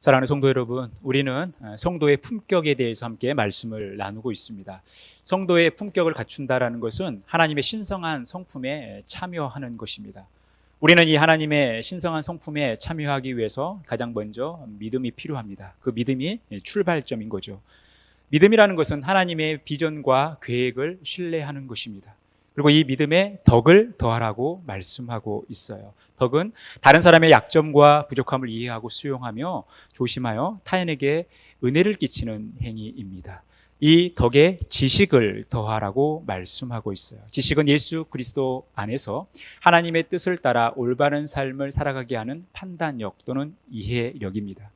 사랑하는 성도 여러분, 우리는 성도의 품격에 대해서 함께 말씀을 나누고 있습니다. 성도의 품격을 갖춘다라는 것은 하나님의 신성한 성품에 참여하는 것입니다. 우리는 이 하나님의 신성한 성품에 참여하기 위해서 가장 먼저 믿음이 필요합니다. 그 믿음이 출발점인 거죠. 믿음이라는 것은 하나님의 비전과 계획을 신뢰하는 것입니다. 그리고 이 믿음에 덕을 더하라고 말씀하고 있어요. 덕은 다른 사람의 약점과 부족함을 이해하고 수용하며 조심하여 타인에게 은혜를 끼치는 행위입니다. 이 덕에 지식을 더하라고 말씀하고 있어요. 지식은 예수 그리스도 안에서 하나님의 뜻을 따라 올바른 삶을 살아가게 하는 판단력 또는 이해력입니다.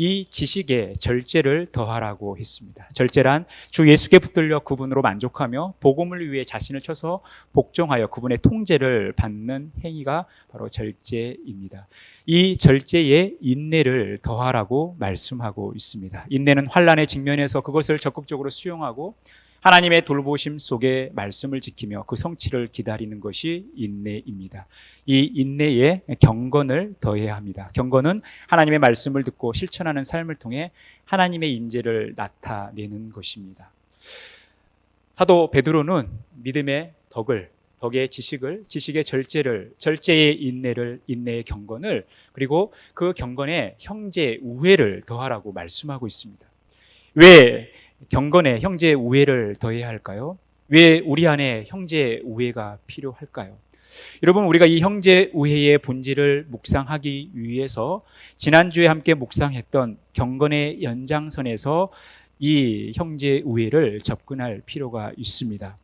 이 지식에 절제를 더하라고 했습니다. 절제란 주 예수께 붙들려 그분으로 만족하며 복음을 위해 자신을 쳐서 복종하여 그분의 통제를 받는 행위가 바로 절제입니다. 이 절제에 인내를 더하라고 말씀하고 있습니다. 인내는 환난에 직면해서 그것을 적극적으로 수용하고 하나님의 돌보심 속에 말씀을 지키며 그 성취를 기다리는 것이 인내입니다. 이 인내에 경건을 더해야 합니다. 경건은 하나님의 말씀을 듣고 실천하는 삶을 통해 하나님의 임재를 나타내는 것입니다. 사도 베드로는 믿음의 덕을, 덕의 지식을, 지식의 절제를, 절제의 인내를, 인내의 경건을, 그리고 그 경건에 형제 우애를 더하라고 말씀하고 있습니다. 왜 경건에 형제 우애를 더해야 할까요? 왜 우리 안에 형제 우애가 필요할까요? 여러분, 우리가 이 형제 우애의 본질을 묵상하기 위해서 지난주에 함께 묵상했던 경건의 연장선에서 이 형제 우애를 접근할 필요가 있습니다.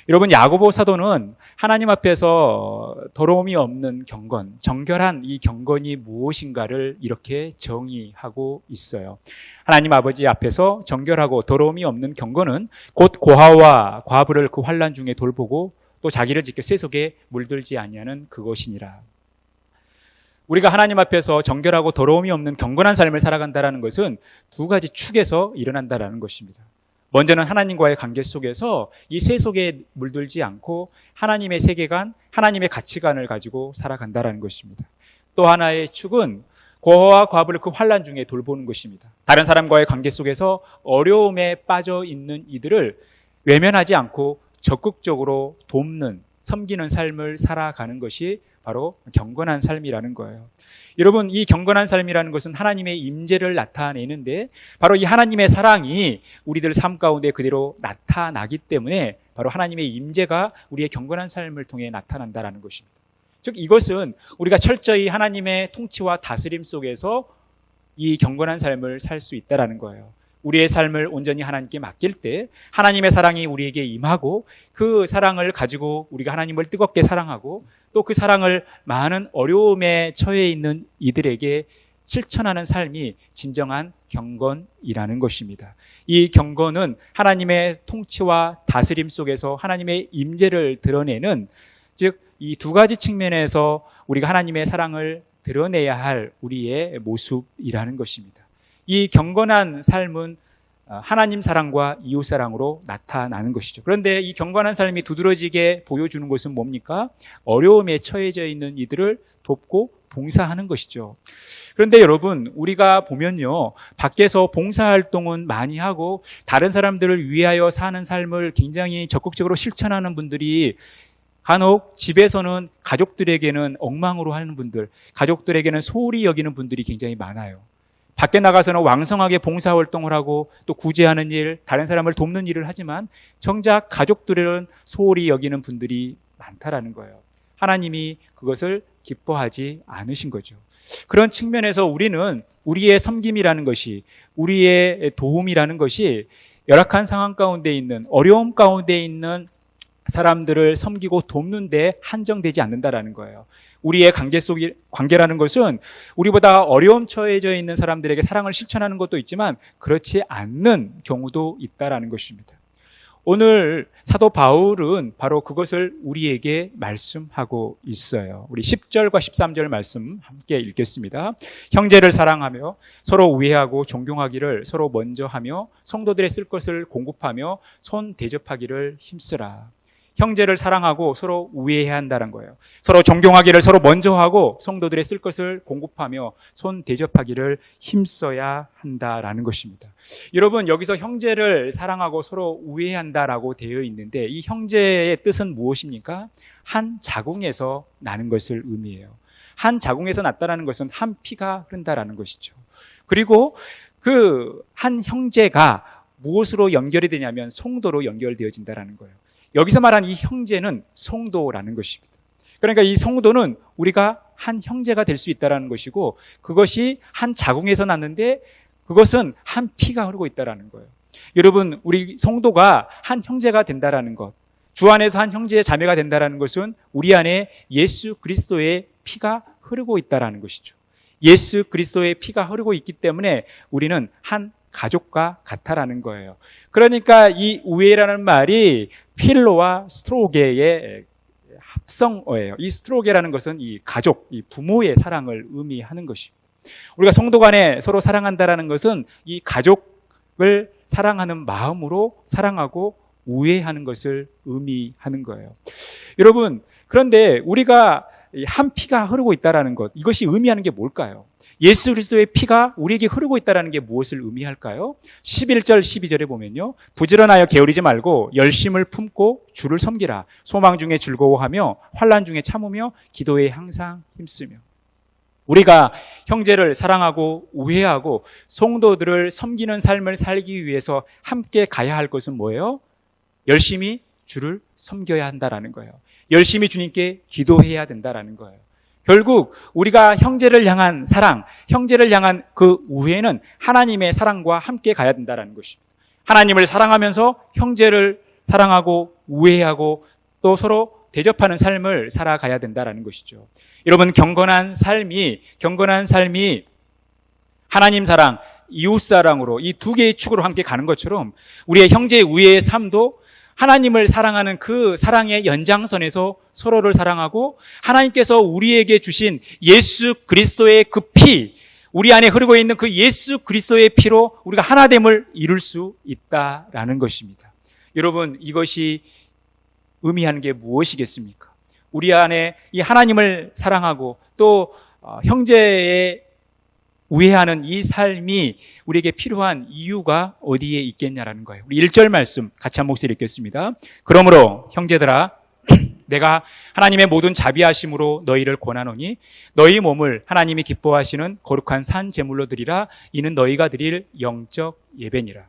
여러분, 야고보 사도는 하나님 앞에서 더러움이 없는 경건, 정결한 이 경건이 무엇인가를 이렇게 정의하고 있어요. 하나님 아버지 앞에서 정결하고 더러움이 없는 경건은 곧 고아와 과부를 그 환난 중에 돌보고 또 자기를 지켜 세속에 물들지 아니하는 그것이니라. 우리가 하나님 앞에서 정결하고 더러움이 없는 경건한 삶을 살아간다는 것은 두 가지 축에서 일어난다는 것입니다. 먼저는 하나님과의 관계 속에서 이 세속에 물들지 않고 하나님의 세계관, 하나님의 가치관을 가지고 살아간다는 것입니다. 또 하나의 축은 고아와 과부를 그 환난 중에 돌보는 것입니다. 다른 사람과의 관계 속에서 어려움에 빠져 있는 이들을 외면하지 않고 적극적으로 돕는, 섬기는 삶을 살아가는 것이 바로 경건한 삶이라는 거예요. 여러분, 이 경건한 삶이라는 것은 하나님의 임재를 나타내는데 바로 이 하나님의 사랑이 우리들 삶 가운데 그대로 나타나기 때문에 바로 하나님의 임재가 우리의 경건한 삶을 통해 나타난다는 것입니다. 즉, 이것은 우리가 철저히 하나님의 통치와 다스림 속에서 이 경건한 삶을 살 수 있다는 거예요. 우리의 삶을 온전히 하나님께 맡길 때 하나님의 사랑이 우리에게 임하고 그 사랑을 가지고 우리가 하나님을 뜨겁게 사랑하고 또 그 사랑을 많은 어려움에 처해 있는 이들에게 실천하는 삶이 진정한 경건이라는 것입니다. 이 경건은 하나님의 통치와 다스림 속에서 하나님의 임재를 드러내는, 즉 이 두 가지 측면에서 우리가 하나님의 사랑을 드러내야 할 우리의 모습이라는 것입니다. 이 경건한 삶은 하나님 사랑과 이웃 사랑으로 나타나는 것이죠. 그런데 이 경건한 삶이 두드러지게 보여주는 것은 뭡니까? 어려움에 처해져 있는 이들을 돕고 봉사하는 것이죠. 그런데 여러분, 우리가 보면요, 밖에서 봉사활동은 많이 하고 다른 사람들을 위하여 사는 삶을 굉장히 적극적으로 실천하는 분들이 간혹 집에서는 가족들에게는 엉망으로 하는 분들, 가족들에게는 소홀히 여기는 분들이 굉장히 많아요. 밖에 나가서는 왕성하게 봉사활동을 하고 또 구제하는 일, 다른 사람을 돕는 일을 하지만 정작 가족들은 소홀히 여기는 분들이 많다라는 거예요. 하나님이 그것을 기뻐하지 않으신 거죠. 그런 측면에서 우리는 우리의 섬김이라는 것이, 우리의 도움이라는 것이 열악한 상황 가운데 있는, 어려움 가운데 있는 사람들을 섬기고 돕는 데 한정되지 않는다라는 거예요. 우리의 관계라는 것은 우리보다 어려움 처해져 있는 사람들에게 사랑을 실천하는 것도 있지만 그렇지 않는 경우도 있다라는 것입니다. 오늘 사도 바울은 바로 그것을 우리에게 말씀하고 있어요. 우리 10절과 13절 말씀 함께 읽겠습니다. 형제를 사랑하며 서로 우애하고 존경하기를 서로 먼저 하며 성도들의 쓸 것을 공급하며 손 대접하기를 힘쓰라. 형제를 사랑하고 서로 우애해야 한다는 거예요. 서로 존경하기를 서로 먼저 하고 성도들의 쓸 것을 공급하며 손 대접하기를 힘써야 한다라는 것입니다. 여러분, 여기서 형제를 사랑하고 서로 우애해야 한다라고 되어 있는데 이 형제의 뜻은 무엇입니까? 한 자궁에서 나는 것을 의미해요. 한 자궁에서 났다라는 것은 한 피가 흐른다라는 것이죠. 그리고 그 한 형제가 무엇으로 연결이 되냐면 성도로 연결되어진다라는 거예요. 여기서 말한 이 형제는 성도라는 것입니다. 그러니까 이 성도는 우리가 한 형제가 될 수 있다는 것이고 그것이 한 자궁에서 났는데 그것은 한 피가 흐르고 있다는 거예요. 여러분, 우리 성도가 한 형제가 된다는 것, 주 안에서 한 형제의 자매가 된다는 것은 우리 안에 예수 그리스도의 피가 흐르고 있다는 것이죠. 예수 그리스도의 피가 흐르고 있기 때문에 우리는 한 가족과 같다라는 거예요. 그러니까 이 우애라는 말이 필로와 스트로게의 합성어예요. 이 스트로게라는 것은 이 가족, 이 부모의 사랑을 의미하는 것입니다. 우리가 성도 간에 서로 사랑한다라는 것은 이 가족을 사랑하는 마음으로 사랑하고 우애하는 것을 의미하는 거예요. 여러분, 그런데 우리가 한 피가 흐르고 있다는 것, 이것이 의미하는 게 뭘까요? 예수 그리스도의 피가 우리에게 흐르고 있다는 게 무엇을 의미할까요? 11절 12절에 보면요, 부지런하여 게으르지 말고 열심을 품고 주를 섬기라. 소망 중에 즐거워하며 환난 중에 참으며 기도에 항상 힘쓰며. 우리가 형제를 사랑하고 우애하고 성도들을 섬기는 삶을 살기 위해서 함께 가야 할 것은 뭐예요? 열심히 주를 섬겨야 한다라는 거예요. 열심히 주님께 기도해야 된다라는 거예요. 결국 우리가 형제를 향한 사랑, 형제를 향한 그 우애는 하나님의 사랑과 함께 가야 된다는 것입니다. 하나님을 사랑하면서 형제를 사랑하고 우애하고 또 서로 대접하는 삶을 살아가야 된다는 것이죠. 여러분, 경건한 삶이 하나님 사랑, 이웃 사랑으로 이 두 개의 축으로 함께 가는 것처럼 우리의 형제 우애의 삶도 하나님을 사랑하는 그 사랑의 연장선에서 서로를 사랑하고 하나님께서 우리에게 주신 예수 그리스도의 그 피, 우리 안에 흐르고 있는 그 예수 그리스도의 피로 우리가 하나됨을 이룰 수 있다라는 것입니다. 여러분, 이것이 의미하는 게 무엇이겠습니까? 우리 안에 이 하나님을 사랑하고 또 형제의 우애하는 이 삶이 우리에게 필요한 이유가 어디에 있겠냐라는 거예요. 우리 1절 말씀 같이 한 목소리 읽겠습니다. 그러므로 형제들아, 내가 하나님의 모든 자비하심으로 너희를 권하노니 너희 몸을 하나님이 기뻐하시는 거룩한 산 제물로 드리라. 이는 너희가 드릴 영적 예배니라.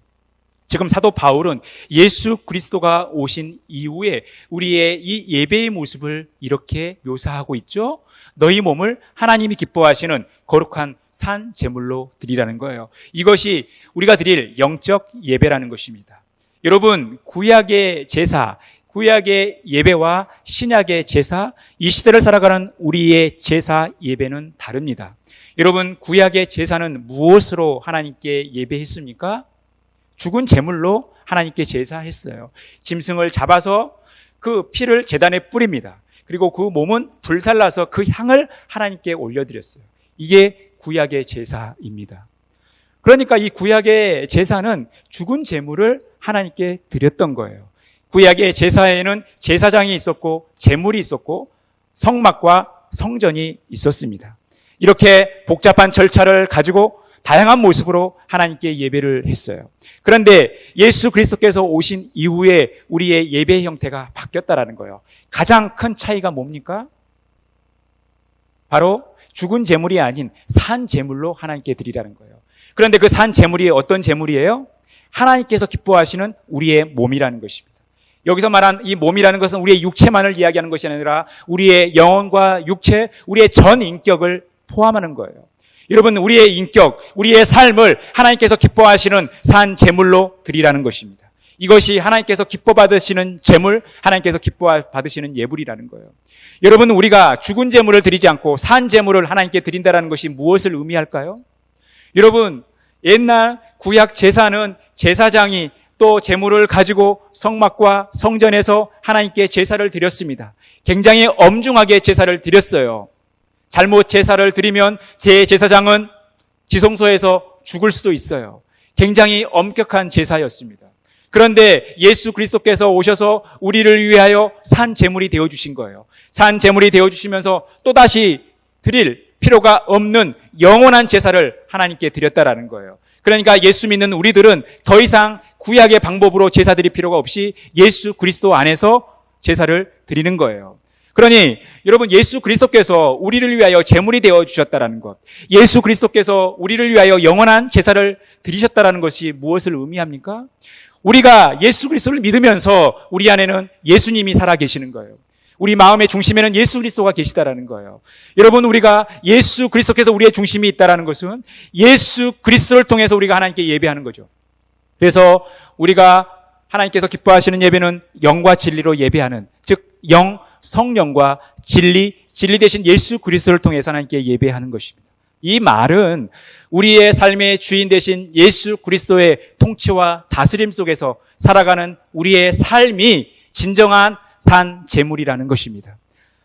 지금 사도 바울은 예수 그리스도가 오신 이후에 우리의 이 예배의 모습을 이렇게 묘사하고 있죠. 너희 몸을 하나님이 기뻐하시는 거룩한 산 제물로 드리라는 거예요. 이것이 우리가 드릴 영적 예배라는 것입니다. 여러분, 구약의 제사, 구약의 예배와 신약의 제사, 이 시대를 살아가는 우리의 제사 예배는 다릅니다. 여러분, 구약의 제사는 무엇으로 하나님께 예배했습니까? 죽은 제물로 하나님께 제사했어요. 짐승을 잡아서 그 피를 제단에 뿌립니다. 그리고 그 몸은 불살라서 그 향을 하나님께 올려드렸어요. 이게 구약의 제사입니다. 그러니까 이 구약의 제사는 죽은 제물을 하나님께 드렸던 거예요. 구약의 제사에는 제사장이 있었고 제물이 있었고 성막과 성전이 있었습니다. 이렇게 복잡한 절차를 가지고 다양한 모습으로 하나님께 예배를 했어요. 그런데 예수 그리스도께서 오신 이후에 우리의 예배 형태가 바뀌었다라는 거예요. 가장 큰 차이가 뭡니까? 바로 죽은 제물이 아닌 산 제물로 하나님께 드리라는 거예요. 그런데 그 산 제물이 어떤 제물이에요? 하나님께서 기뻐하시는 우리의 몸이라는 것입니다. 여기서 말한 이 몸이라는 것은 우리의 육체만을 이야기하는 것이 아니라 우리의 영혼과 육체, 우리의 전 인격을 포함하는 거예요. 여러분, 우리의 인격, 우리의 삶을 하나님께서 기뻐하시는 산 제물로 드리라는 것입니다. 이것이 하나님께서 기뻐 받으시는 제물, 하나님께서 기뻐 받으시는 예물이라는 거예요. 여러분, 우리가 죽은 제물을 드리지 않고 산 제물을 하나님께 드린다는 것이 무엇을 의미할까요? 여러분, 옛날 구약 제사는 제사장이 또 제물을 가지고 성막과 성전에서 하나님께 제사를 드렸습니다. 굉장히 엄중하게 제사를 드렸어요. 잘못 제사를 드리면 제사장은 지성소에서 죽을 수도 있어요. 굉장히 엄격한 제사였습니다. 그런데 예수 그리스도께서 오셔서 우리를 위하여 산 제물이 되어주신 거예요. 산 제물이 되어주시면서 또다시 드릴 필요가 없는 영원한 제사를 하나님께 드렸다라는 거예요. 그러니까 예수 믿는 우리들은 더 이상 구약의 방법으로 제사 드릴 필요가 없이 예수 그리스도 안에서 제사를 드리는 거예요. 그러니 여러분, 예수 그리스도께서 우리를 위하여 제물이 되어 주셨다라는 것, 예수 그리스도께서 우리를 위하여 영원한 제사를 드리셨다라는 것이 무엇을 의미합니까? 우리가 예수 그리스도를 믿으면서 우리 안에는 예수님이 살아 계시는 거예요. 우리 마음의 중심에는 예수 그리스도가 계시다라는 거예요. 여러분, 우리가 예수 그리스도께서 우리의 중심이 있다라는 것은 예수 그리스도를 통해서 우리가 하나님께 예배하는 거죠. 그래서 우리가 하나님께서 기뻐하시는 예배는 영과 진리로 예배하는, 즉 영, 성령과 진리 대신 예수 그리스도를 통해서 하나님께 예배하는 것입니다. 이 말은 우리의 삶의 주인 되신 예수 그리스도의 통치와 다스림 속에서 살아가는 우리의 삶이 진정한 산 제물이라는 것입니다.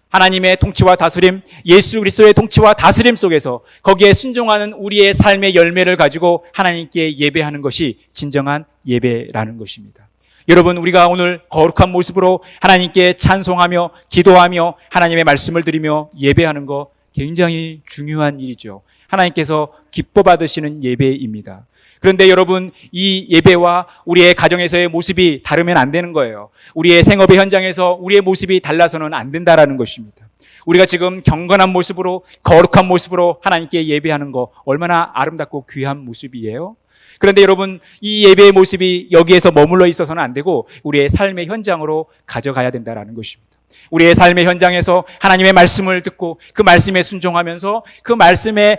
하나님의 통치와 다스림, 예수 그리스도의 통치와 다스림 속에서 거기에 순종하는 우리의 삶의 열매를 가지고 하나님께 예배하는 것이 진정한 예배라는 것입니다. 여러분, 우리가 오늘 거룩한 모습으로 하나님께 찬송하며 기도하며 하나님의 말씀을 드리며 예배하는 거 굉장히 중요한 일이죠. 하나님께서 기뻐 받으시는 예배입니다. 그런데 여러분, 이 예배와 우리의 가정에서의 모습이 다르면 안 되는 거예요. 우리의 생업의 현장에서 우리의 모습이 달라서는 안 된다라는 것입니다. 우리가 지금 경건한 모습으로, 거룩한 모습으로 하나님께 예배하는 거 얼마나 아름답고 귀한 모습이에요. 그런데 여러분, 이 예배의 모습이 여기에서 머물러 있어서는 안 되고 우리의 삶의 현장으로 가져가야 된다는 것입니다. 우리의 삶의 현장에서 하나님의 말씀을 듣고 그 말씀에 순종하면서 그 말씀의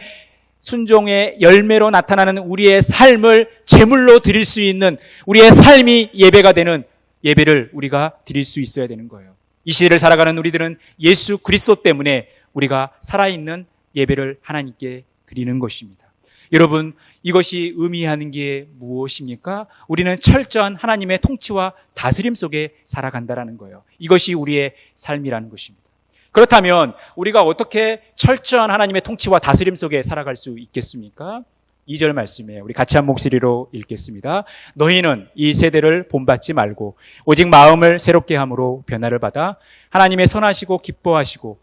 순종의 열매로 나타나는 우리의 삶을 제물로 드릴 수 있는, 우리의 삶이 예배가 되는 예배를 우리가 드릴 수 있어야 되는 거예요. 이 시대를 살아가는 우리들은 예수 그리스도 때문에 우리가 살아있는 예배를 하나님께 드리는 것입니다. 여러분, 이것이 의미하는 게 무엇입니까? 우리는 철저한 하나님의 통치와 다스림 속에 살아간다라는 거예요. 이것이 우리의 삶이라는 것입니다. 그렇다면 우리가 어떻게 철저한 하나님의 통치와 다스림 속에 살아갈 수 있겠습니까? 2절 말씀이에요. 우리 같이 한 목소리로 읽겠습니다. 너희는 이 세대를 본받지 말고 오직 마음을 새롭게 함으로 변화를 받아 하나님의 선하시고 기뻐하시고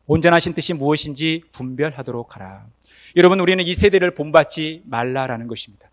온전하신 뜻이 무엇인지 분별하도록 하라. 여러분, 우리는 이 세대를 본받지 말라라는 것입니다.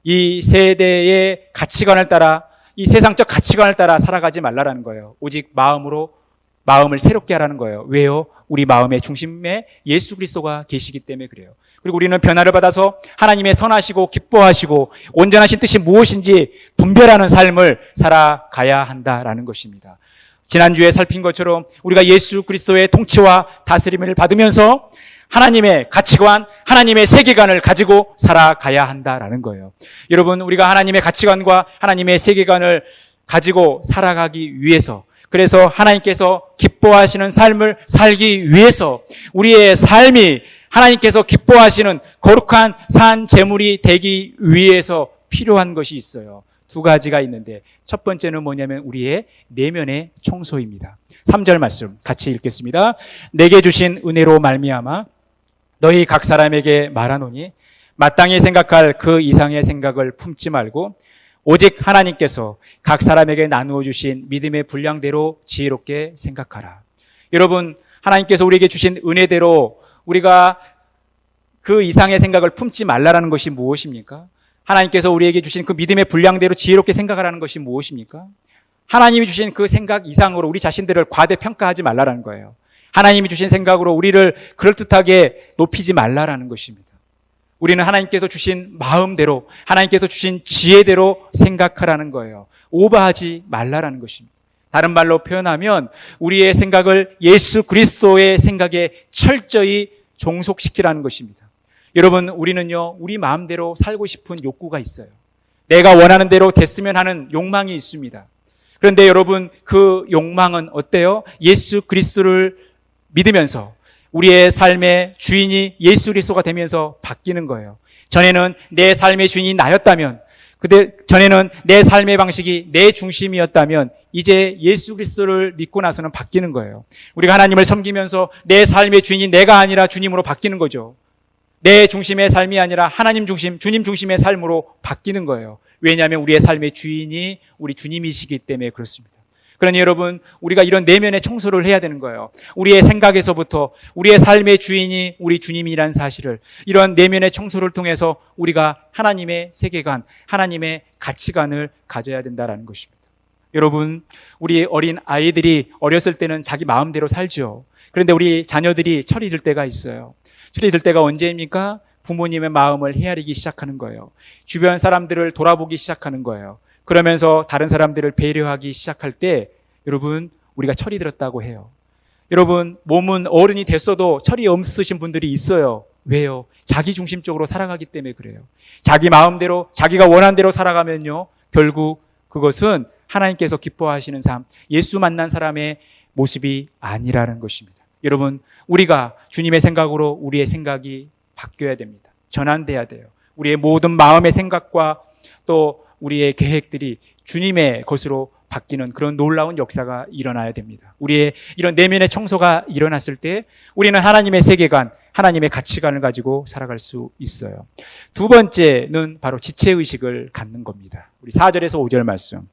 이 세대의 가치관을 따라, 이 세상적 가치관을 따라 살아가지 말라라는 거예요. 오직 마음을 새롭게 하라는 거예요. 왜요? 우리 마음의 중심에 예수 그리스도가 계시기 때문에 그래요. 그리고 우리는 변화를 받아서 하나님의 선하시고 기뻐하시고 온전하신 뜻이 무엇인지 분별하는 삶을 살아가야 한다라는 것입니다. 지난주에 살핀 것처럼 우리가 예수 그리스도의 통치와 다스림을 받으면서 하나님의 가치관, 하나님의 세계관을 가지고 살아가야 한다라는 거예요. 여러분, 우리가 하나님의 가치관과 하나님의 세계관을 가지고 살아가기 위해서, 그래서 하나님께서 기뻐하시는 삶을 살기 위해서 우리의 삶이 하나님께서 기뻐하시는 거룩한 산 제물이 되기 위해서 필요한 것이 있어요. 두 가지가 있는데 첫 번째는 뭐냐면 우리의 내면의 청소입니다. 3절 말씀 같이 읽겠습니다. 내게 주신 은혜로 말미암아 너희 각 사람에게 말하노니 마땅히 생각할 그 이상의 생각을 품지 말고 오직 하나님께서 각 사람에게 나누어 주신 믿음의 분량대로 지혜롭게 생각하라. 여러분, 하나님께서 우리에게 주신 은혜대로 우리가 그 이상의 생각을 품지 말라라는 것이 무엇입니까? 하나님께서 우리에게 주신 그 믿음의 분량대로 지혜롭게 생각하라는 것이 무엇입니까? 하나님이 주신 그 생각 이상으로 우리 자신들을 과대평가하지 말라라는 거예요. 하나님이 주신 생각으로 우리를 그럴듯하게 높이지 말라라는 것입니다. 우리는 하나님께서 주신 마음대로, 하나님께서 주신 지혜대로 생각하라는 거예요. 오버하지 말라라는 것입니다. 다른 말로 표현하면 우리의 생각을 예수 그리스도의 생각에 철저히 종속시키라는 것입니다. 여러분, 우리는요, 우리 마음대로 살고 싶은 욕구가 있어요. 내가 원하는 대로 됐으면 하는 욕망이 있습니다. 그런데 여러분, 그 욕망은 어때요? 예수 그리스도를 믿으면서 우리의 삶의 주인이 예수 그리스도가 되면서 바뀌는 거예요. 전에는 내 삶의 주인이 나였다면, 전에는 내 삶의 방식이 내 중심이었다면 이제 예수 그리스도를 믿고 나서는 바뀌는 거예요. 우리가 하나님을 섬기면서 내 삶의 주인이 내가 아니라 주님으로 바뀌는 거죠. 내 중심의 삶이 아니라 하나님 중심, 주님 중심의 삶으로 바뀌는 거예요. 왜냐하면 우리의 삶의 주인이 우리 주님이시기 때문에 그렇습니다. 그러니 여러분, 우리가 이런 내면의 청소를 해야 되는 거예요. 우리의 생각에서부터 우리의 삶의 주인이 우리 주님이라는 사실을, 이런 내면의 청소를 통해서 우리가 하나님의 세계관, 하나님의 가치관을 가져야 된다는 것입니다. 여러분, 우리 어린 아이들이 어렸을 때는 자기 마음대로 살죠. 그런데 우리 자녀들이 철이 들 때가 있어요. 철이 들 때가 언제입니까? 부모님의 마음을 헤아리기 시작하는 거예요. 주변 사람들을 돌아보기 시작하는 거예요. 그러면서 다른 사람들을 배려하기 시작할 때 여러분, 우리가 철이 들었다고 해요. 여러분, 몸은 어른이 됐어도 철이 없으신 분들이 있어요. 왜요? 자기 중심적으로 살아가기 때문에 그래요. 자기 마음대로, 자기가 원하는 대로 살아가면요, 결국 그것은 하나님께서 기뻐하시는 삶, 예수 만난 사람의 모습이 아니라는 것입니다. 여러분, 우리가 주님의 생각으로 우리의 생각이 바뀌어야 됩니다. 전환돼야 돼요. 우리의 모든 마음의 생각과 또 우리의 계획들이 주님의 것으로 바뀌는 그런 놀라운 역사가 일어나야 됩니다. 우리의 이런 내면의 청소가 일어났을 때 우리는 하나님의 세계관, 하나님의 가치관을 가지고 살아갈 수 있어요. 두 번째는 바로 지체의식을 갖는 겁니다. 우리 4절에서 5절 말씀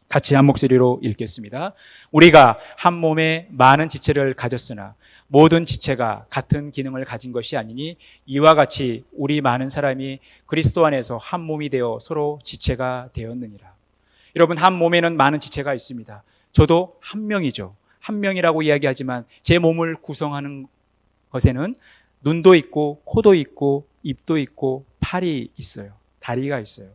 같이 한 목소리로 읽겠습니다. 우리가 한 몸에 많은 지체를 가졌으나 모든 지체가 같은 기능을 가진 것이 아니니 이와 같이 우리 많은 사람이 그리스도 안에서 한 몸이 되어 서로 지체가 되었느니라. 여러분, 한 몸에는 많은 지체가 있습니다. 저도 한 명이죠. 한 명이라고 이야기하지만 제 몸을 구성하는 것에는 눈도 있고 코도 있고 입도 있고 팔이 있어요. 다리가 있어요.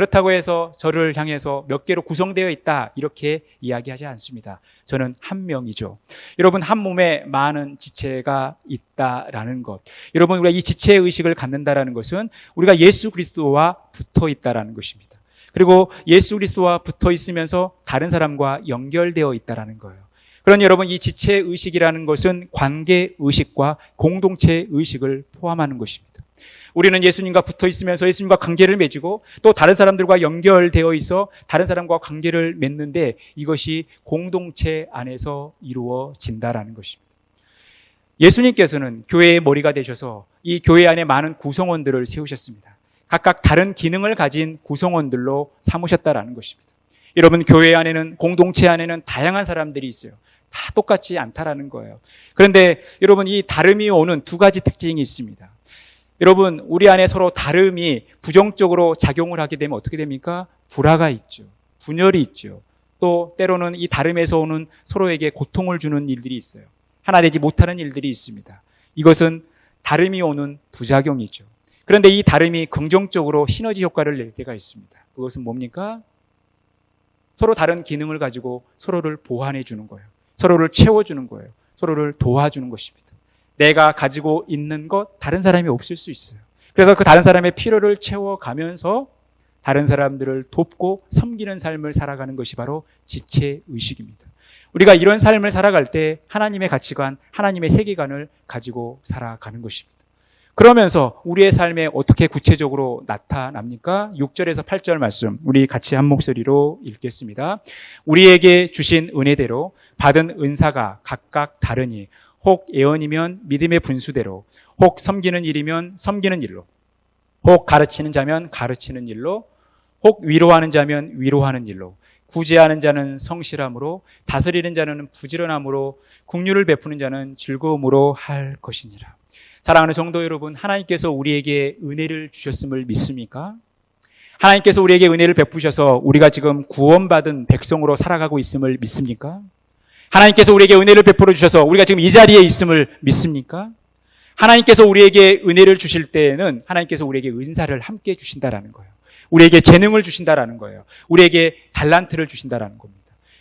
그렇다고 해서 저를 향해서 몇 개로 구성되어 있다 이렇게 이야기하지 않습니다. 저는 한 명이죠. 여러분, 한 몸에 많은 지체가 있다라는 것. 여러분, 우리가 이 지체의식을 갖는다라는 것은 우리가 예수 그리스도와 붙어 있다라는 것입니다. 그리고 예수 그리스도와 붙어 있으면서 다른 사람과 연결되어 있다라는 거예요. 그러니 여러분, 이 지체의식이라는 것은 관계의식과 공동체의식을 포함하는 것입니다. 우리는 예수님과 붙어 있으면서 예수님과 관계를 맺고 또 다른 사람들과 연결되어 있어 다른 사람과 관계를 맺는데 이것이 공동체 안에서 이루어진다라는 것입니다. 예수님께서는 교회의 머리가 되셔서 이 교회 안에 많은 구성원들을 세우셨습니다. 각각 다른 기능을 가진 구성원들로 삼으셨다라는 것입니다. 여러분, 교회 안에는, 공동체 안에는 다양한 사람들이 있어요. 다 똑같지 않다라는 거예요. 그런데 여러분, 이 다름이 오는 두 가지 특징이 있습니다. 여러분, 우리 안에 서로 다름이 부정적으로 작용을 하게 되면 어떻게 됩니까? 불화가 있죠. 분열이 있죠. 또 때로는 이 다름에서 오는 서로에게 고통을 주는 일들이 있어요. 하나 되지 못하는 일들이 있습니다. 이것은 다름이 오는 부작용이죠. 그런데 이 다름이 긍정적으로 시너지 효과를 낼 때가 있습니다. 그것은 뭡니까? 서로 다른 기능을 가지고 서로를 보완해 주는 거예요. 서로를 채워주는 거예요. 서로를 도와주는 것입니다. 내가 가지고 있는 것 다른 사람이 없을 수 있어요. 그래서 그 다른 사람의 필요를 채워가면서 다른 사람들을 돕고 섬기는 삶을 살아가는 것이 바로 지체의식입니다. 우리가 이런 삶을 살아갈 때 하나님의 가치관, 하나님의 세계관을 가지고 살아가는 것입니다. 그러면서 우리의 삶에 어떻게 구체적으로 나타납니까? 6절에서 8절 말씀 우리 같이 한 목소리로 읽겠습니다. 우리에게 주신 은혜대로 받은 은사가 각각 다르니 혹 예언이면 믿음의 분수대로, 혹 섬기는 일이면 섬기는 일로, 혹 가르치는 자면 가르치는 일로, 혹 위로하는 자면 위로하는 일로, 구제하는 자는 성실함으로, 다스리는 자는 부지런함으로, 긍휼을 베푸는 자는 즐거움으로 할 것이니라. 사랑하는 성도 여러분, 하나님께서 우리에게 은혜를 주셨음을 믿습니까? 하나님께서 우리에게 은혜를 베푸셔서 우리가 지금 구원받은 백성으로 살아가고 있음을 믿습니까? 하나님께서 우리에게 은혜를 베풀어 주셔서 우리가 지금 이 자리에 있음을 믿습니까? 하나님께서 우리에게 은혜를 주실 때에는 하나님께서 우리에게 은사를 함께 주신다라는 거예요. 우리에게 재능을 주신다라는 거예요. 우리에게 달란트를 주신다라는 겁니다.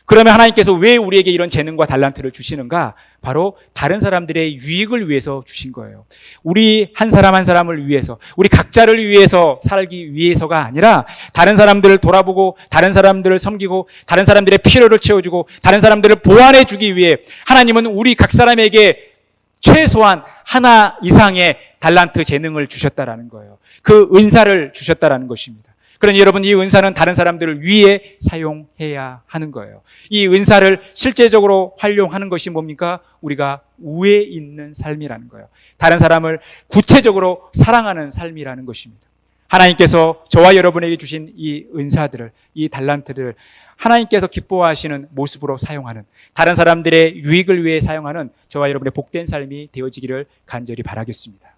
그러면 하나님께서 왜 우리에게 이런 재능과 달란트를 주시는가? 바로 다른 사람들의 유익을 위해서 주신 거예요. 우리 한 사람 한 사람을 위해서, 우리 각자를 위해서 살기 위해서가 아니라 다른 사람들을 돌아보고 다른 사람들을 섬기고 다른 사람들의 필요를 채워주고 다른 사람들을 보완해 주기 위해 하나님은 우리 각 사람에게 최소한 하나 이상의 달란트 재능을 주셨다라는 거예요. 그 은사를 주셨다라는 것입니다. 그러니 여러분, 이 은사는 다른 사람들을 위해 사용해야 하는 거예요. 이 은사를 실제적으로 활용하는 것이 뭡니까? 우리가 우애 있는 삶이라는 거예요. 다른 사람을 구체적으로 사랑하는 삶이라는 것입니다. 하나님께서 저와 여러분에게 주신 이 은사들을, 이 달란트들을 하나님께서 기뻐하시는 모습으로 사용하는, 다른 사람들의 유익을 위해 사용하는 저와 여러분의 복된 삶이 되어지기를 간절히 바라겠습니다.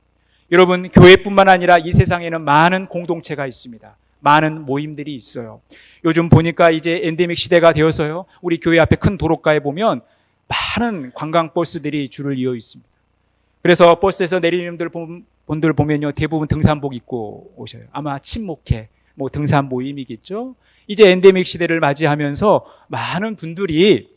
여러분, 교회뿐만 아니라 이 세상에는 많은 공동체가 있습니다. 많은 모임들이 있어요. 요즘 보니까 이제 엔데믹 시대가 되어서요, 우리 교회 앞에 큰 도로가에 보면 많은 관광버스들이 줄을 이어 있습니다. 그래서 버스에서 내리는 분들 보면요, 대부분 등산복 입고 오셔요. 아마 친목회, 등산 모임이겠죠. 이제 엔데믹 시대를 맞이하면서 많은 분들이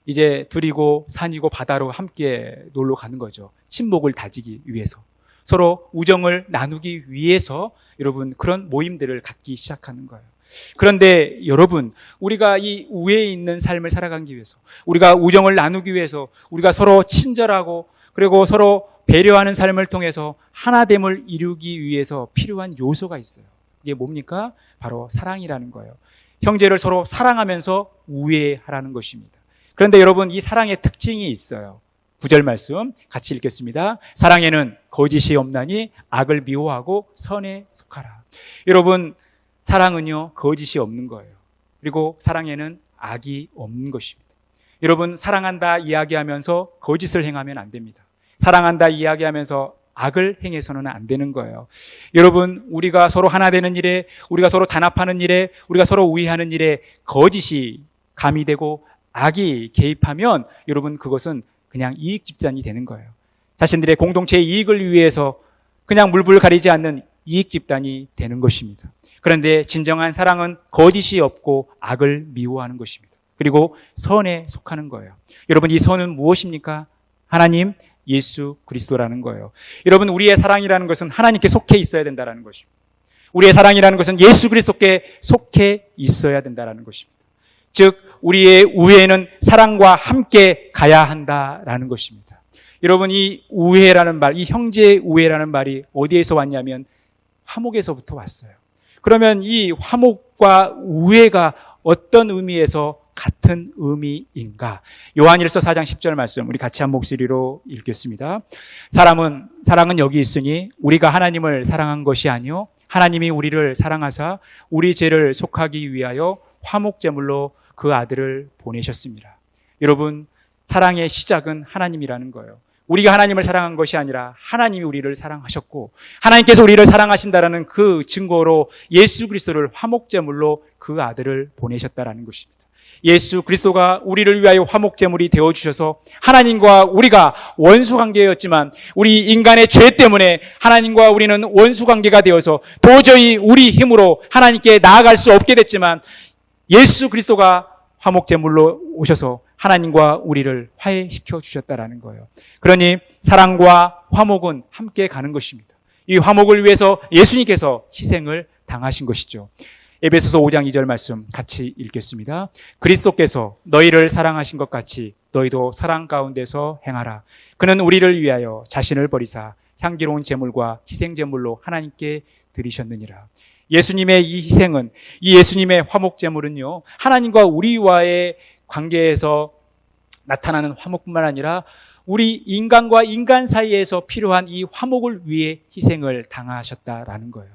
이제 들이고 산이고 바다로 함께 놀러 가는 거죠. 친목을 다지기 위해서, 서로 우정을 나누기 위해서 여러분 그런 모임들을 갖기 시작하는 거예요. 그런데 여러분, 우리가 이 우애에 있는 삶을 살아가기 위해서, 우리가 우정을 나누기 위해서, 우리가 서로 친절하고 그리고 서로 배려하는 삶을 통해서 하나됨을 이루기 위해서 필요한 요소가 있어요. 이게 뭡니까? 바로 사랑이라는 거예요. 형제를 서로 사랑하면서 우애하라는 것입니다. 그런데 여러분, 이 사랑의 특징이 있어요. 9절 말씀 같이 읽겠습니다. 사랑에는 거짓이 없나니 악을 미워하고 선에 속하라. 여러분, 사랑은요, 거짓이 없는 거예요. 그리고 사랑에는 악이 없는 것입니다. 여러분, 사랑한다 이야기하면서 거짓을 행하면 안 됩니다. 사랑한다 이야기하면서 악을 행해서는 안 되는 거예요. 여러분, 우리가 서로 하나 되는 일에, 우리가 서로 단합하는 일에, 우리가 서로 우애하는 일에 거짓이 가미되고 악이 개입하면 여러분, 그것은 그냥 이익 집단이 되는 거예요. 자신들의 공동체의 이익을 위해서 그냥 물불 가리지 않는 이익 집단이 되는 것입니다. 그런데 진정한 사랑은 거짓이 없고 악을 미워하는 것입니다. 그리고 선에 속하는 거예요. 여러분, 이 선은 무엇입니까? 하나님, 예수 그리스도라는 거예요. 여러분, 우리의 사랑이라는 것은 하나님께 속해 있어야 된다는 것입니다. 우리의 사랑이라는 것은 예수 그리스도께 속해 있어야 된다는 것입니다. 즉, 우리의 우애는 사랑과 함께 가야 한다라는 것입니다. 여러분, 이 우애라는 말, 이 형제의 우애라는 말이 어디에서 왔냐면 화목에서부터 왔어요. 그러면 이 화목과 우애가 어떤 의미에서 같은 의미인가? 요한일서 4장 10절 말씀 우리 같이 한 목소리로 읽겠습니다. 사랑은 여기 있으니 우리가 하나님을 사랑한 것이 아니요 하나님이 우리를 사랑하사 우리 죄를 속하기 위하여 화목제물로 그 아들을 보내셨습니다. 여러분, 사랑의 시작은 하나님이라는 거예요. 우리가 하나님을 사랑한 것이 아니라 하나님이 우리를 사랑하셨고, 하나님께서 우리를 사랑하신다라는 그 증거로 예수 그리스도를 화목제물로 그 아들을 보내셨다라는 것입니다. 예수 그리스도가 우리를 위하여 화목제물이 되어주셔서 하나님과 우리가 원수관계였지만 우리 인간의 죄 때문에 하나님과 우리는 원수관계가 되어서 도저히 우리 힘으로 하나님께 나아갈 수 없게 됐지만 예수 그리스도가 화목제물로 오셔서 하나님과 우리를 화해시켜 주셨다라는 거예요. 그러니 사랑과 화목은 함께 가는 것입니다. 이 화목을 위해서 예수님께서 희생을 당하신 것이죠. 에베소서 5장 2절 말씀 같이 읽겠습니다. 그리스도께서 너희를 사랑하신 것 같이 너희도 사랑 가운데서 행하라. 그는 우리를 위하여 자신을 버리사 향기로운 제물과 희생제물로 하나님께 드리셨느니라. 예수님의 이 희생은, 이 예수님의 화목제물은요, 하나님과 우리와의 관계에서 나타나는 화목뿐만 아니라 우리 인간과 인간 사이에서 필요한 이 화목을 위해 희생을 당하셨다라는 거예요.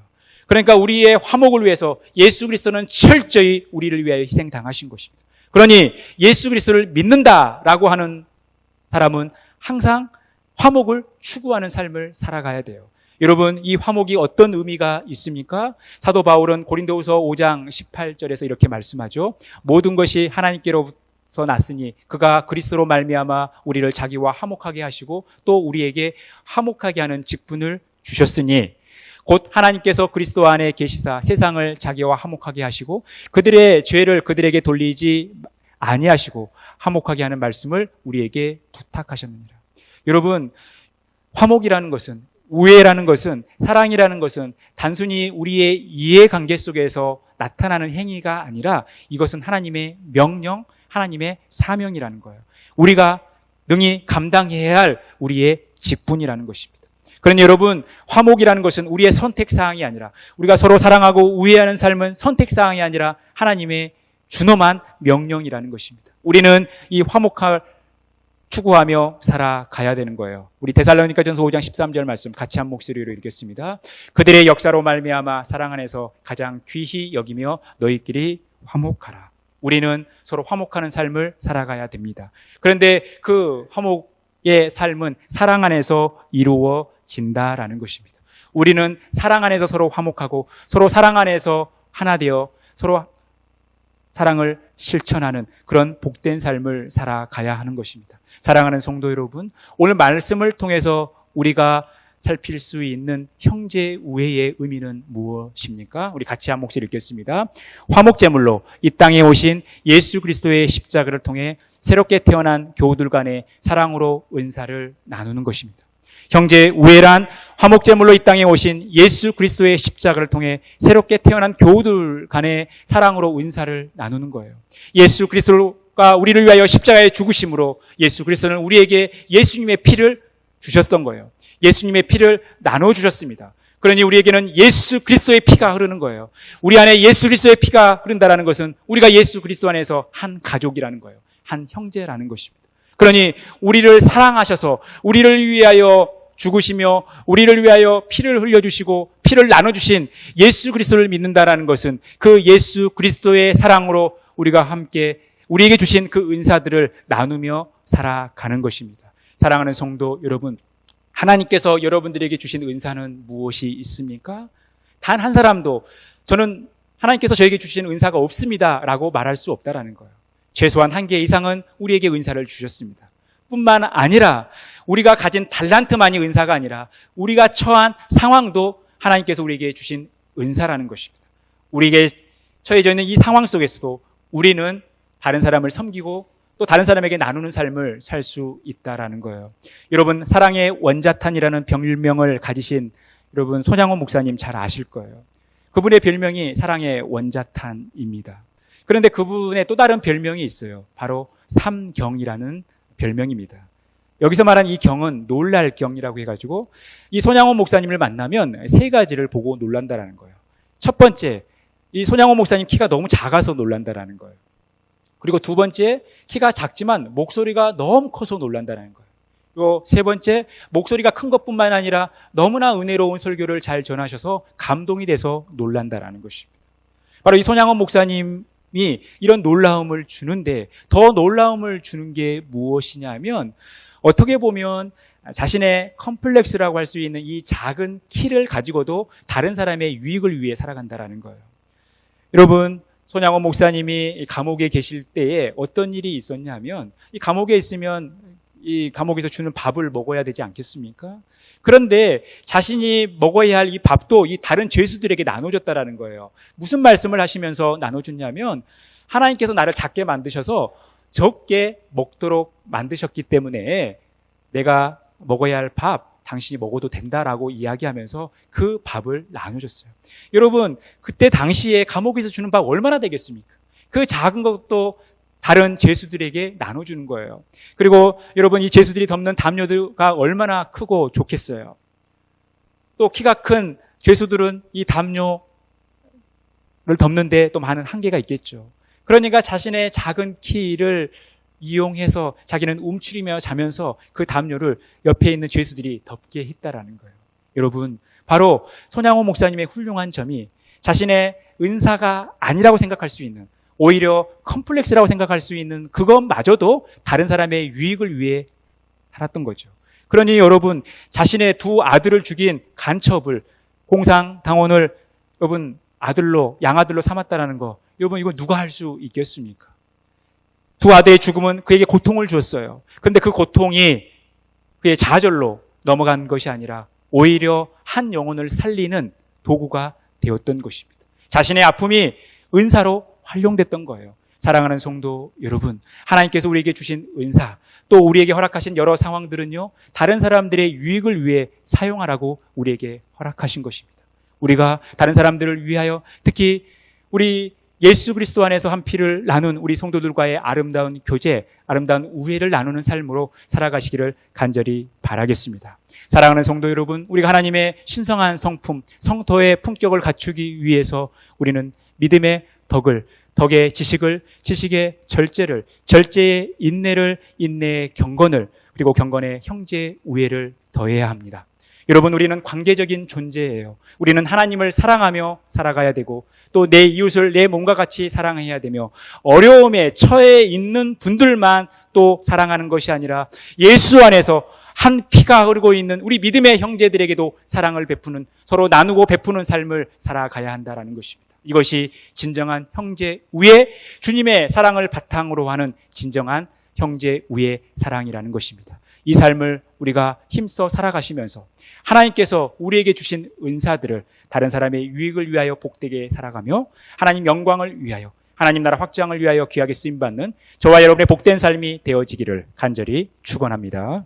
그러니까 우리의 화목을 위해서 예수 그리스도는 철저히 우리를 위하여 희생당하신 것입니다. 그러니 예수 그리스도를 믿는다라고 하는 사람은 항상 화목을 추구하는 삶을 살아가야 돼요. 여러분, 이 화목이 어떤 의미가 있습니까? 사도 바울은 고린도후서 5장 18절에서 이렇게 말씀하죠. 모든 것이 하나님께로부터 났으니 그가 그리스도로 말미암아 우리를 자기와 화목하게 하시고 또 우리에게 화목하게 하는 직분을 주셨으니 곧 하나님께서 그리스도 안에 계시사 세상을 자기와 화목하게 하시고 그들의 죄를 그들에게 돌리지 아니하시고 화목하게 하는 말씀을 우리에게 부탁하셨느니라. 여러분, 화목이라는 것은, 우애라는 것은, 사랑이라는 것은 단순히 우리의 이해관계 속에서 나타나는 행위가 아니라 이것은 하나님의 명령, 하나님의 사명이라는 거예요. 우리가 능히 감당해야 할 우리의 직분이라는 것입니다. 그러니 여러분, 화목이라는 것은 우리의 선택사항이 아니라, 우리가 서로 사랑하고 우애하는 삶은 선택사항이 아니라 하나님의 준엄한 명령이라는 것입니다. 우리는 이 화목을 추구하며 살아가야 되는 거예요. 우리 데살로니가전서 5장 13절 말씀 같이 한 목소리로 읽겠습니다. 그들의 역사로 말미암아 사랑 안에서 가장 귀히 여기며 너희끼리 화목하라. 우리는 서로 화목하는 삶을 살아가야 됩니다. 그런데 그 화목의 삶은 사랑 안에서 이루어진다라는 것입니다. 우리는 사랑 안에서 서로 화목하고 서로 사랑 안에서 하나 되어 서로 사랑을 실천하는 그런 복된 삶을 살아가야 하는 것입니다. 사랑하는 성도 여러분, 오늘 말씀을 통해서 우리가 살필 수 있는 형제 우애의 의미는 무엇입니까? 우리 같이 한 목소리 읽겠습니다. 화목제물로 이 땅에 오신 예수 그리스도의 십자가를 통해 새롭게 태어난 교우들 간의 사랑으로 은사를 나누는 것입니다. 형제 우애란 화목제물로 이 땅에 오신 예수 그리스도의 십자가를 통해 새롭게 태어난 교우들 간의 사랑으로 은사를 나누는 거예요. 예수 그리스도가 우리를 위하여 십자가에 죽으심으로 예수 그리스도는 우리에게 예수님의 피를 주셨던 거예요. 예수님의 피를 나눠주셨습니다. 그러니 우리에게는 예수 그리스도의 피가 흐르는 거예요. 우리 안에 예수 그리스도의 피가 흐른다는 것은 우리가 예수 그리스도 안에서 한 가족이라는 거예요. 한 형제라는 것입니다. 그러니 우리를 사랑하셔서 우리를 위하여 죽으시며 우리를 위하여 피를 흘려주시고 피를 나눠주신 예수 그리스도를 믿는다라는 것은 그 예수 그리스도의 사랑으로 우리가 함께 우리에게 주신 그 은사들을 나누며 살아가는 것입니다. 사랑하는 성도 여러분, 하나님께서 여러분들에게 주신 은사는 무엇이 있습니까? 단 한 사람도 저는 하나님께서 저에게 주신 은사가 없습니다 라고 말할 수 없다라는 거예요. 최소한 한 개 이상은 우리에게 은사를 주셨습니다. 뿐만 아니라 우리가 가진 달란트만이 은사가 아니라 우리가 처한 상황도 하나님께서 우리에게 주신 은사라는 것입니다. 우리에게 처해져 있는 이 상황 속에서도 우리는 다른 사람을 섬기고 또 다른 사람에게 나누는 삶을 살 수 있다라는 거예요. 여러분, 사랑의 원자탄이라는 별명을 가지신 여러분 손양원 목사님 잘 아실 거예요. 그분의 별명이 사랑의 원자탄입니다. 그런데 그분의 또 다른 별명이 있어요. 바로 삼경이라는 별명입니다. 여기서 말한 이 경은 놀랄 경이라고 해가지고 이 손양원 목사님을 만나면 세 가지를 보고 놀란다라는 거예요. 첫 번째, 이 손양원 목사님 키가 너무 작아서 놀란다라는 거예요. 그리고 두 번째, 키가 작지만 목소리가 너무 커서 놀란다는 거예요. 그리고 세 번째, 목소리가 큰 것뿐만 아니라 너무나 은혜로운 설교를 잘 전하셔서 감동이 돼서 놀란다라는 것입니다. 바로 이 손양원 목사님이 이런 놀라움을 주는데 더 놀라움을 주는 게 무엇이냐면 어떻게 보면 자신의 컴플렉스라고 할 수 있는 이 작은 키를 가지고도 다른 사람의 유익을 위해 살아간다는 거예요. 여러분, 손양원 목사님이 감옥에 계실 때에 어떤 일이 있었냐면 이 감옥에 있으면 이 감옥에서 주는 밥을 먹어야 되지 않겠습니까? 그런데 자신이 먹어야 할 이 밥도 이 다른 죄수들에게 나눠줬다라는 거예요. 무슨 말씀을 하시면서 나눠줬냐면 하나님께서 나를 작게 만드셔서 적게 먹도록 만드셨기 때문에 내가 먹어야 할 밥 당신이 먹어도 된다라고 이야기하면서 그 밥을 나눠줬어요. 여러분, 그때 당시에 감옥에서 주는 밥 얼마나 되겠습니까? 그 작은 것도 다른 죄수들에게 나눠주는 거예요. 그리고 여러분, 이 죄수들이 덮는 담요가 얼마나 크고 좋겠어요. 또 키가 큰 죄수들은 이 담요를 덮는데 또 많은 한계가 있겠죠. 그러니까 자신의 작은 키를 이용해서 자기는 움츠리며 자면서 그 담요를 옆에 있는 죄수들이 덮게 했다라는 거예요. 여러분, 바로 손양원 목사님의 훌륭한 점이 자신의 은사가 아니라고 생각할 수 있는, 오히려 컴플렉스라고 생각할 수 있는 그것마저도 다른 사람의 유익을 위해 살았던 거죠. 그러니 여러분, 자신의 두 아들을 죽인 간첩을 공상당원을 여러분 아들로, 양아들로 삼았다라는 거, 여러분 이거 누가 할 수 있겠습니까? 두 아들의 죽음은 그에게 고통을 주었어요. 그런데 그 고통이 그의 좌절로 넘어간 것이 아니라 오히려 한 영혼을 살리는 도구가 되었던 것입니다. 자신의 아픔이 은사로 활용됐던 거예요. 사랑하는 성도 여러분, 하나님께서 우리에게 주신 은사, 또 우리에게 허락하신 여러 상황들은요, 다른 사람들의 유익을 위해 사용하라고 우리에게 허락하신 것입니다. 우리가 다른 사람들을 위하여, 특히 우리 예수 그리스도 안에서 한 피를 나눈 우리 성도들과의 아름다운 교제, 아름다운 우애를 나누는 삶으로 살아가시기를 간절히 바라겠습니다. 사랑하는 성도 여러분, 우리가 하나님의 신성한 성품, 성도의 품격을 갖추기 위해서 우리는 믿음의 덕의 지식을, 지식의 절제를, 절제의 인내를, 인내의 경건을, 그리고 경건의 형제 우애를 더해야 합니다. 여러분, 우리는 관계적인 존재예요. 우리는 하나님을 사랑하며 살아가야 되고 또 내 이웃을 내 몸과 같이 사랑해야 되며 어려움에 처해 있는 분들만 또 사랑하는 것이 아니라 예수 안에서 한 피가 흐르고 있는 우리 믿음의 형제들에게도 사랑을 베푸는, 서로 나누고 베푸는 삶을 살아가야 한다는 것입니다. 이것이 진정한 형제 우애, 주님의 사랑을 바탕으로 하는 진정한 형제 우애 사랑이라는 것입니다. 이 삶을 우리가 힘써 살아가시면서 하나님께서 우리에게 주신 은사들을 다른 사람의 유익을 위하여 복되게 살아가며 하나님 영광을 위하여, 하나님 나라 확장을 위하여 귀하게 쓰임받는 저와 여러분의 복된 삶이 되어지기를 간절히 축원합니다.